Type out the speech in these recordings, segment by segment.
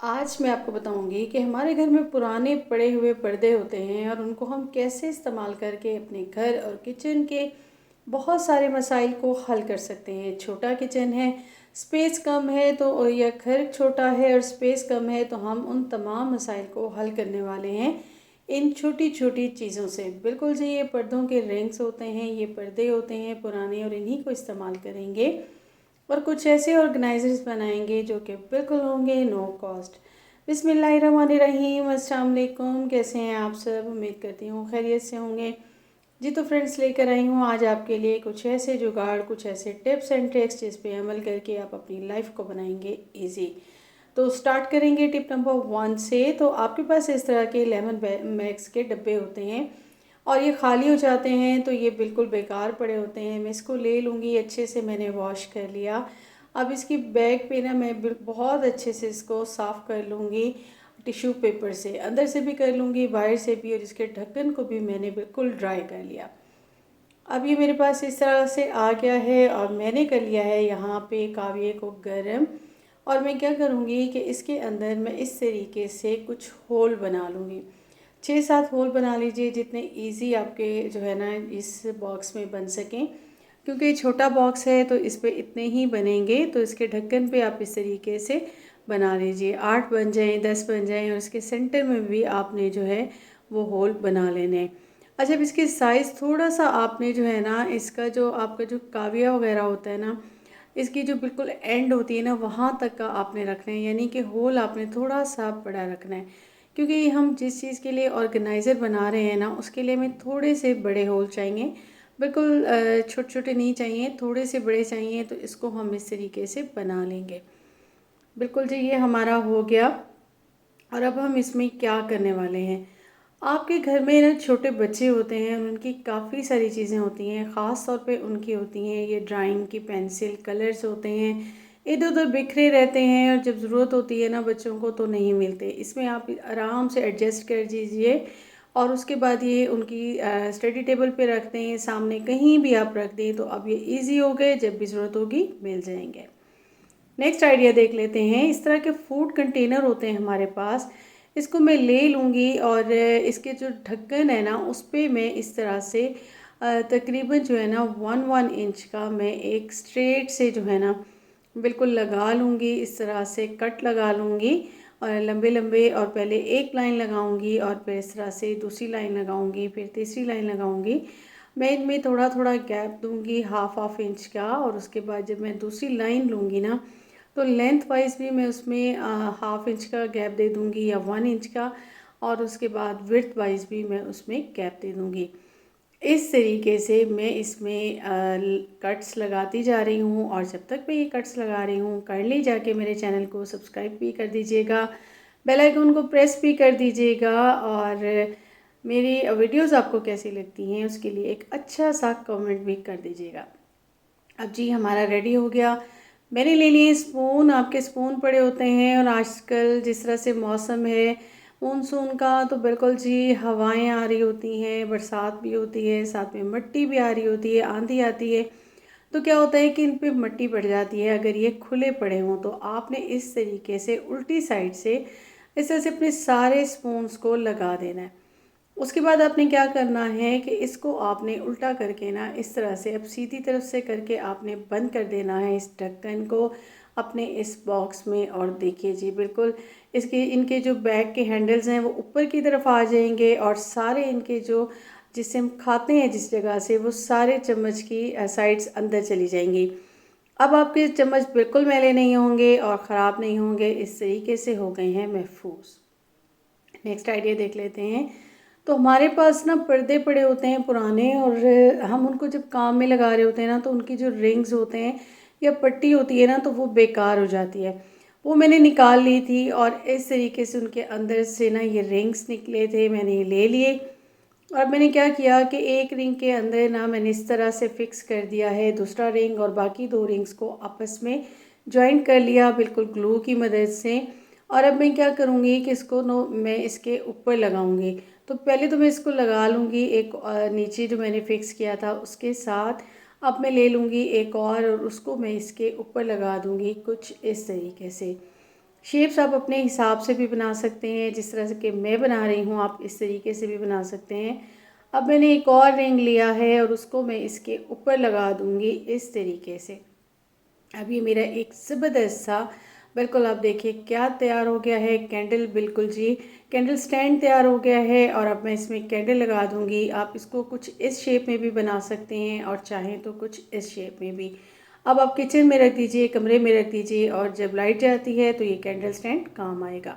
आज मैं आपको बताऊंगी कि हमारे घर में पुराने पड़े हुए पर्दे होते हैं और उनको हम कैसे इस्तेमाल करके अपने घर और किचन के बहुत सारे मसाइल को हल कर सकते हैं। छोटा किचन है, स्पेस कम है तो या घर छोटा है और स्पेस कम है तो हम उन तमाम मसाइल को हल करने वाले हैं इन छोटी छोटी चीज़ों से। बिल्कुल जी, ये पर्दों के रिंग्स होते हैं, ये पर्दे होते हैं पुराने और इन्हीं को इस्तेमाल करेंगे और कुछ ऐसे ऑर्गेनाइजर्स बनाएंगे जो कि बिल्कुल होंगे नो कॉस्ट। बिस्मिल्लाहिर्रहमानिर्रहीम, अस्सलाम वालेकुम। कैसे हैं आप सब? उम्मीद करती हूँ खैरियत से होंगे जी। तो फ्रेंड्स, लेकर आई हूँ आज आपके लिए कुछ ऐसे जुगाड़, कुछ ऐसे टिप्स एंड ट्रिक्स जिस पे अमल करके आप अपनी लाइफ को बनाएंगे इजी। तो स्टार्ट करेंगे टिप नंबर 1 से। तो आपके पास इस तरह के लेमन मैक्स के डब्बे होते हैं और ये खाली हो जाते हैं तो ये बिल्कुल बेकार पड़े होते हैं। मैं इसको ले लूँगी, अच्छे से मैंने वॉश कर लिया। अब इसकी बैग पे ना मैं बहुत अच्छे से इसको साफ़ कर लूँगी टिश्यू पेपर से, अंदर से भी कर लूँगी बाहर से भी, और इसके ढक्कन को भी मैंने बिल्कुल ड्राई कर लिया। अब ये मेरे पास इस तरह से आ गया है और मैंने कर लिया है यहाँ पे काविये को गर्म। और मैं क्या करूँगी कि इसके अंदर मैं इस तरीके से कुछ होल बना लूँगी। 6-7 होल बना लीजिए, जितने इजी आपके जो है ना इस बॉक्स में बन सकें। क्योंकि ये छोटा बॉक्स है तो इस पे इतने ही बनेंगे, तो इसके ढक्कन पे आप इस तरीके से बना लीजिए। 8 बन जाएँ, 10 बन जाएँ और इसके सेंटर में भी आपने जो है वो होल बना लेने हैं। अच्छा, अब इसकी साइज़ थोड़ा-सा आपने जो है ना इसका जो आपका जो काविया वगैरह होता है ना, इसकी जो बिल्कुल एंड होती है ना वहाँ तक का आपने रखना है, यानी कि होल आपने थोड़ा-सा बड़ा रखना है। क्योंकि हम जिस चीज़ के लिए ऑर्गेनाइज़र बना रहे हैं ना उसके लिए हमें थोड़े से बड़े होल चाहिए। बिल्कुल छोटे-छोटे नहीं चाहिए, थोड़े से बड़े चाहिए, तो इसको हम इस तरीके से बना लेंगे। बिल्कुल जी, ये हमारा हो गया। और अब हम इसमें क्या करने वाले हैं। आपके घर में ना छोटे बच्चे होते हैं और उनकी काफ़ी सारी चीज़ें होती हैं, ख़ास तौर पे उनकी होती हैं ये ड्राइंग की पेंसिल, कलर्स होते हैं, इधर उधर बिखरे रहते हैं और जब ज़रूरत होती है ना बच्चों को तो नहीं मिलते। इसमें आप आराम से एडजस्ट कर दीजिए और उसके बाद ये उनकी स्टडी टेबल पे रख दें, सामने कहीं भी आप रख दें, तो अब ये ईजी हो गए, जब भी ज़रूरत होगी मिल जाएंगे। नेक्स्ट आइडिया देख लेते हैं। इस तरह के फूड कंटेनर होते हैं हमारे पास, इसको मैं ले लूँगी और इसके जो ढक्कन है ना उस पे मैं इस तरह से तकरीबन जो है ना 1 इंच का मैं एक स्ट्रेट से जो है ना बिल्कुल लगा लूँगी। इस तरह से कट लगा लूँगी और लंबे लंबे, और पहले एक लाइन लगाऊंगी और फिर इस तरह से दूसरी लाइन लगाऊंगी, फिर तीसरी लाइन लगाऊंगी। मैं इनमें थोड़ा थोड़ा गैप दूंगी, हाफ हाफ इंच का, और उसके बाद जब मैं दूसरी लाइन लूँगी ना तो लेंथ वाइज भी मैं उसमें हाफ इंच का गैप दे दूँगी या 1 इंच का, और उसके बाद विड्थ वाइज भी मैं उसमें गैप दे दूँगी। इस तरीके से मैं इसमें कट्स लगाती जा रही हूँ, और जब तक मैं ये कट्स लगा रही हूँ काइंडली जाके मेरे चैनल को सब्सक्राइब भी कर दीजिएगा, बेल आइकन को प्रेस भी कर दीजिएगा, और मेरी वीडियोज़ आपको कैसी लगती हैं उसके लिए एक अच्छा सा कमेंट भी कर दीजिएगा। अब जी हमारा रेडी हो गया। मैंने ले लिए स्पून, आपके स्पून पड़े होते हैं, और आजकल जिस तरह से मौसम है मानसून का, तो बिल्कुल जी हवाएं आ रही होती हैं, बरसात भी होती है, साथ में मिट्टी भी आ रही होती है, आंधी आती है। तो क्या होता है कि इन पे मिट्टी पड़ जाती है। अगर ये खुले पड़े हों तो आपने इस तरीके से उल्टी साइड से इस तरह से अपने सारे स्पून्स को लगा देना है। उसके बाद आपने क्या करना है कि इसको आपने उल्टा करके ना इस तरह से, अब सीधी तरफ से करके आपने बंद कर देना है इस ढक्कन को अपने इस बॉक्स में। और देखिए जी बिल्कुल इसके इनके जो बैक के हैंडल्स हैं वो ऊपर की तरफ आ जाएंगे, और सारे इनके जो जिससे हम खाते हैं जिस जगह से, वो सारे चम्मच की साइड्स अंदर चली जाएंगी। अब आपके चम्मच बिल्कुल मैले नहीं होंगे और ख़राब नहीं होंगे, इस तरीके से हो गए हैं महफूज। नेक्स्ट आइडिया देख लेते हैं। तो हमारे पास ना पर्दे पड़े होते हैं पुराने, और हम उनको जब काम में लगा रहे होते हैं ना तो उनकी जो रिंग्स होते हैं या पट्टी होती है ना तो वो बेकार हो जाती है। वो मैंने निकाल ली थी और इस तरीके से उनके अंदर से ना ये रिंग्स निकले थे, मैंने ये ले लिए। और मैंने क्या किया कि एक रिंग के अंदर ना मैंने इस तरह से फिक्स कर दिया है दूसरा रिंग, और बाकी 2 रिंग्स को आपस में जॉइंट कर लिया बिल्कुल ग्लू की मदद से। और अब मैं क्या करूँगी कि इसको नो मैं इसके ऊपर लगाऊंगी। तो पहले तो मैं इसको लगा लूँगी एक नीचे जो मैंने फिक्स किया था उसके साथ। अब मैं ले लूँगी एक और उसको मैं इसके ऊपर लगा दूँगी कुछ इस तरीके से। शेप्स आप अपने हिसाब से भी बना सकते हैं, जिस तरह से कि मैं बना रही हूँ आप इस तरीके से भी बना सकते हैं। अब मैंने एक और रिंग लिया है और उसको मैं इसके ऊपर लगा दूँगी इस तरीके से। अब ये मेरा एक ज़बरदस्त सा बिल्कुल आप देखिए क्या तैयार हो गया है, कैंडल बिल्कुल जी कैंडल स्टैंड तैयार हो गया है। और अब मैं इसमें कैंडल लगा दूँगी। आप इसको कुछ इस शेप में भी बना सकते हैं और चाहें तो कुछ इस शेप में भी। अब आप किचन में रख दीजिए, कमरे में रख दीजिए और जब लाइट जाती है तो ये कैंडल स्टैंड काम आएगा।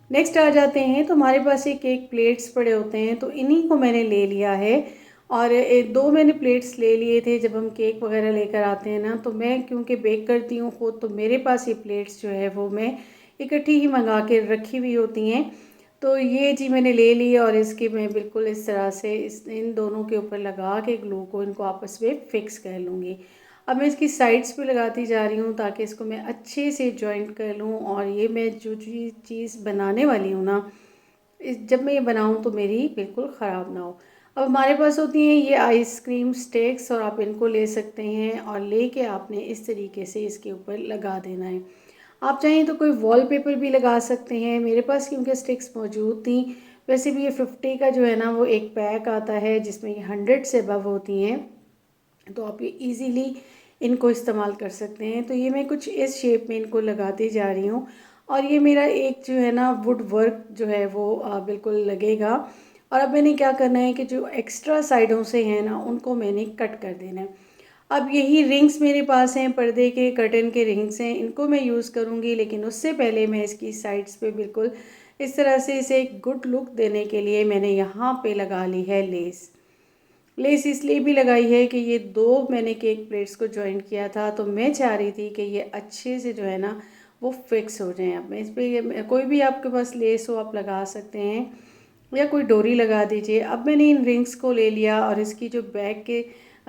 नेक्स्ट आ जाते हैं तो हमारे पास ये केक प्लेट्स पड़े होते हैं, तो इन्हीं को मैंने ले लिया है। और दो मैंने प्लेट्स ले लिए थे। जब हम केक वगैरह लेकर आते हैं ना, तो मैं क्योंकि बेक करती हूँ खुद, तो मेरे पास ये प्लेट्स जो है वो मैं इकट्ठी ही मंगा के रखी हुई होती हैं। तो ये जी मैंने ले ली और इसकी मैं बिल्कुल इस तरह से इन दोनों के ऊपर लगा के ग्लू को इनको आपस में फ़िक्स कर लूँगी। अब मैं इसकी साइड्स पे लगाती जा रही हूँ ताकि इसको मैं अच्छे से जॉइंट कर लूँ। और ये मैं जो चीज़ बनाने वाली हूँ ना, जब मैं ये बनाऊँ तो मेरी बिल्कुल ख़राब ना हो। अब हमारे पास होती हैं ये आइसक्रीम स्टिक्स और आप इनको ले सकते हैं और लेके आपने इस तरीके से इसके ऊपर लगा देना है। आप चाहें तो कोई वॉलपेपर भी लगा सकते हैं। मेरे पास क्योंकि स्टिक्स मौजूद थी, वैसे भी ये 50 का जो है ना वो एक पैक आता है जिसमें ये 100 से अबव होती हैं, तो आप ये इजीली इनको इस्तेमाल कर सकते हैं। तो ये मैं कुछ इस शेप में इनको लगाती जा रही हूँ और ये मेरा एक जो है ना वुड वर्क जो है वो बिल्कुल लगेगा। और अब मैंने क्या करना है कि जो एक्स्ट्रा साइडों से हैं ना उनको मैंने कट कर देना है। अब यही रिंग्स मेरे पास हैं, पर्दे के कर्टन के रिंग्स हैं, इनको मैं यूज़ करूँगी। लेकिन उससे पहले मैं इसकी साइड्स पे बिल्कुल इस तरह से इसे एक गुड लुक देने के लिए मैंने यहाँ पे लगा ली है लेस। लेस इसलिए भी लगाई है कि ये दो मैंने केक प्लेट्स को जॉइन किया था, तो मैं चाह रही थी कि ये अच्छे से जो है ना वो फिक्स हो जाएं। अब मैं इस पर कोई भी आपके पास लेस हो आप लगा सकते हैं या कोई डोरी लगा दीजिए। अब मैंने इन रिंग्स को ले लिया और इसकी जो बैक के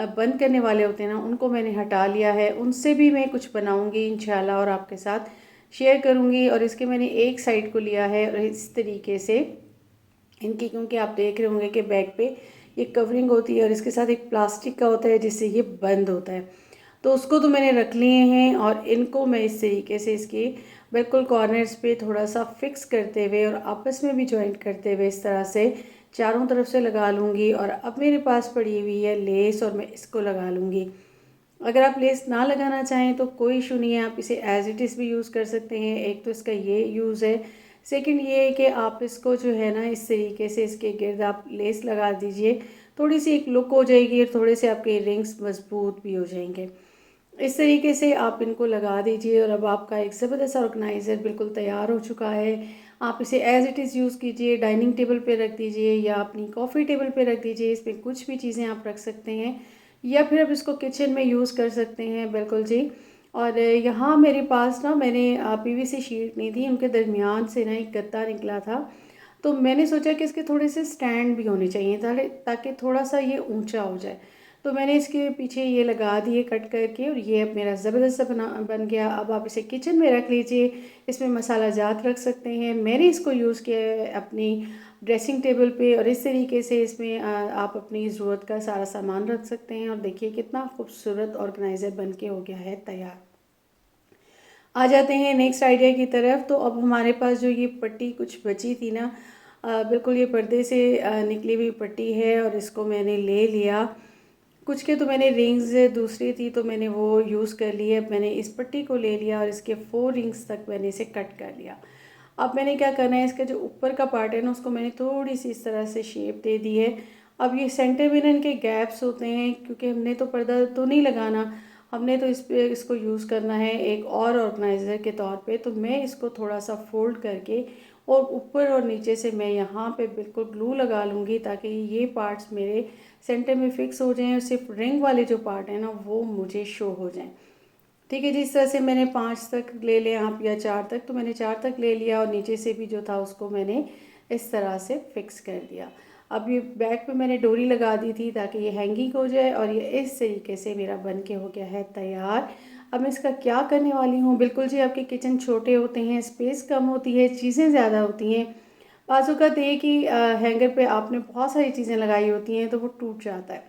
बंद करने वाले होते हैं ना उनको मैंने हटा लिया है। उनसे भी मैं कुछ बनाऊंगी इंशाल्लाह और आपके साथ शेयर करूंगी। और इसके मैंने एक साइड को लिया है और इस तरीके से इनकी, क्योंकि आप देख रहे होंगे कि बैक पे ये कवरिंग होती है और इसके साथ एक प्लास्टिक का होता है जिससे ये बंद होता है, तो उसको तो मैंने रख लिए हैं। और इनको मैं इस तरीके से इसके बिल्कुल कॉर्नर्स पे थोड़ा सा फिक्स करते हुए और आपस में भी जॉइंट करते हुए इस तरह से चारों तरफ से लगा लूँगी। और अब मेरे पास पड़ी हुई है लेस और मैं इसको लगा लूँगी। अगर आप लेस ना लगाना चाहें तो कोई इशू नहीं है, आप इसे एज़ इट इज़ भी यूज़ कर सकते हैं। एक तो इसका ये यूज़ है, सेकंड ये है कि आप इसको जो है ना इस तरीके से इसके गिर्द आप लेस लगा दीजिए, थोड़ी सी एक लुक हो जाएगी और थोड़े से आपके रिंग्स मजबूत भी हो जाएंगे। इस तरीके से आप इनको लगा दीजिए और अब आपका एक ज़बरदस्त ऑर्गेनाइज़र बिल्कुल तैयार हो चुका है। आप इसे एज़ इट इज़ यूज़ कीजिए, डाइनिंग टेबल पे रख दीजिए या अपनी कॉफ़ी टेबल पे रख दीजिए। इसमें कुछ भी चीज़ें आप रख सकते हैं या फिर आप इसको किचन में यूज़ कर सकते हैं, बिल्कुल जी। और यहाँ मेरे पास ना मैंने पीवीसी शीट नहीं थी, उनके दरमियान से ना एक गत्ता निकला था, तो मैंने सोचा कि इसके थोड़े से स्टैंड भी होने चाहिए ताकि थोड़ा सा ये ऊंचा हो जाए। तो मैंने इसके पीछे ये लगा दिए कट करके और ये अब मेरा ज़बरदस्त सा बन गया। अब आप इसे किचन में रख लीजिए, इसमें मसाला जात रख सकते हैं। मैंने इसको यूज़ किया है अपनी ड्रेसिंग टेबल पे और इस तरीके से इसमें आप अपनी ज़रूरत का सारा सामान रख सकते हैं। और देखिए कितना खूबसूरत ऑर्गेनाइज़र बन के हो गया है तैयार। आ जाते हैं नेक्स्ट आइडिया की तरफ। तो अब हमारे पास जो ये पट्टी कुछ बची थी ना, बिल्कुल ये पर्दे से निकली हुई पट्टी है और इसको मैंने ले लिया। कुछ के तो मैंने रिंग्स दूसरी थी तो मैंने वो यूज़ कर ली है। मैंने इस पट्टी को ले लिया और इसके 4 रिंग्स तक मैंने इसे कट कर लिया। अब मैंने क्या करना है, इसका जो ऊपर का पार्ट है ना उसको मैंने थोड़ी सी इस तरह से शेप दे दी है। अब ये सेंटर में ना इनके गैप्स होते हैं, क्योंकि हमने तो पर्दा तो नहीं लगाना, हमने तो इस पे इसको यूज़ करना है एक और ऑर्गेनाइज़र के तौर पे। तो मैं इसको थोड़ा सा फोल्ड करके और ऊपर और नीचे से मैं यहाँ पे बिल्कुल ग्लू लगा लूँगी ताकि ये पार्ट्स मेरे सेंटर में फिक्स हो जाएं और सिर्फ रिंग वाले जो पार्ट है ना वो मुझे शो हो जाएं। ठीक है जी, इस तरह से मैंने 5 तक ले लिया आप या 4 तक, तो मैंने 4 तक ले लिया और नीचे से भी जो था उसको मैंने इस तरह से फिक्स कर दिया। अब ये बैक पे मैंने डोरी लगा दी थी ताकि ये हैंगिंग हो जाए और ये इस तरीके से मेरा बन के हो गया है तैयार। अब मैं इसका क्या करने वाली हूँ, बिल्कुल जी आपके किचन छोटे होते हैं, स्पेस कम होती है, चीज़ें ज़्यादा होती हैं, बाज़ ये कि हैंगर पे आपने बहुत सारी चीज़ें लगाई होती हैं तो वो टूट जाता है।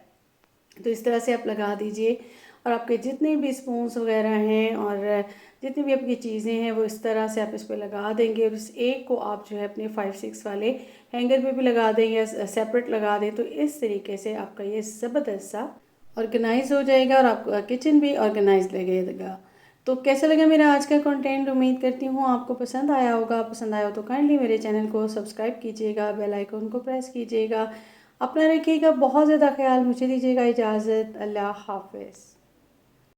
तो इस तरह से आप लगा दीजिए और आपके जितने भी स्पून्स वगैरह हैं और जितनी भी आपकी चीज़ें हैं वो इस तरह से आप इस पर लगा देंगे। और इस एक को आप जो है अपने 5-6 वाले हैंगर पे भी लगा दें या सेपरेट लगा दें, तो इस तरीके से आपका ये ज़बरदस्त सा ऑर्गेनाइज हो जाएगा और आपका किचन भी ऑर्गेनाइज लगेगा। तो कैसा लगा मेरा आज का कंटेंट? उम्मीद करती हूँ आपको पसंद आया होगा। पसंद आया हो तो काइंडली मेरे चैनल को सब्सक्राइब कीजिएगा, बेल आइकन को प्रेस कीजिएगा। अपना रखिएगा बहुत ज़्यादा ख्याल। मुझे दीजिएगा इजाज़त। अल्लाह हाफ़िज़।